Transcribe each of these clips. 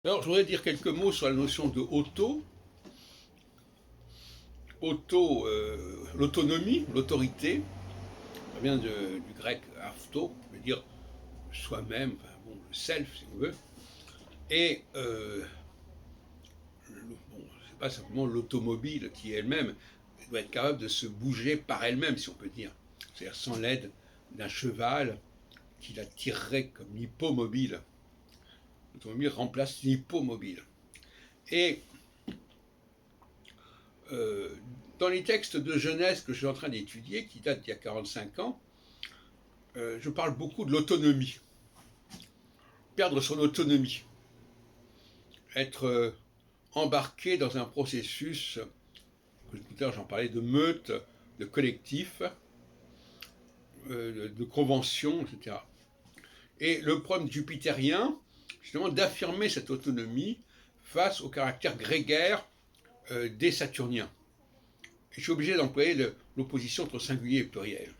Alors, je voudrais dire quelques mots sur la notion de auto. L'autonomie, l'autorité, ça vient du grec auto, veut dire soi-même, enfin, bon, le self si on veut. Et bon, c'est pas simplement l'automobile qui elle-même doit être capable de se bouger par elle-même, si on peut dire. C'est-à-dire sans l'aide d'un cheval qui la tirerait comme l'hippomobile. L'automobile remplace l'hippomobile. Et dans les textes de Genèse que je suis en train d'étudier, qui datent d'il y a 45 ans, je parle beaucoup de l'autonomie. Perdre son autonomie. Être embarqué dans un processus, tout à l'heure j'en parlais, de meute, de collectif, de convention, etc. Et le problème jupitérien, justement, d'affirmer cette autonomie face au caractère grégaire des saturniens. Et je suis obligé d'employer l'opposition entre singulier et pluriel.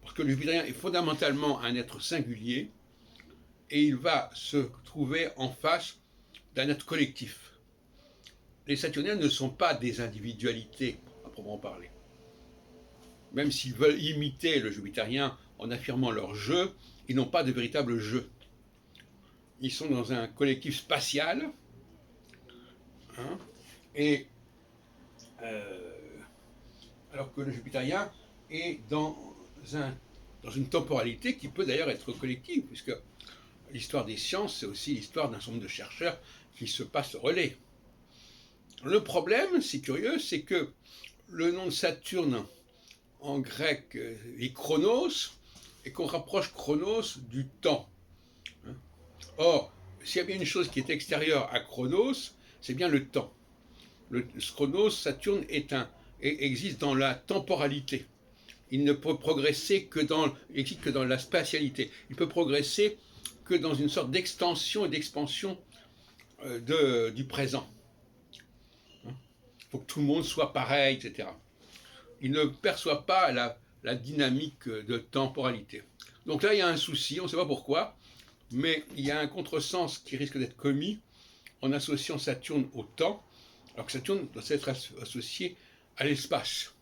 Parce que le jupitérien est fondamentalement un être singulier et il va se trouver en face d'un être collectif. Les saturniens ne sont pas des individualités, à proprement parler. Même s'ils veulent imiter le jupitérien en affirmant leur jeu, ils n'ont pas de véritable jeu. Ils sont dans un collectif spatial, hein, et alors que le jupitérien est dans une temporalité qui peut d'ailleurs être collective, puisque l'histoire des sciences, c'est aussi l'histoire d'un certain nombre de chercheurs qui se passent relais. Le problème, c'est curieux, c'est que le nom de Saturne en grec est Chronos, et qu'on rapproche Chronos du temps. Or, s'il y a bien une chose qui est extérieure à Chronos, c'est bien le temps. Le Chronos, Saturne, existe dans la temporalité. Il ne peut progresser existe que dans la spatialité. Il peut progresser que dans une sorte d'extension et d'expansion du présent. Il faut que tout le monde soit pareil, etc. Il ne perçoit pas la dynamique de temporalité. Donc là, il y a un souci, on ne sait pas pourquoi, mais il y a un contresens qui risque d'être commis en associant Saturne au temps, alors que Saturne doit être associé à l'espace.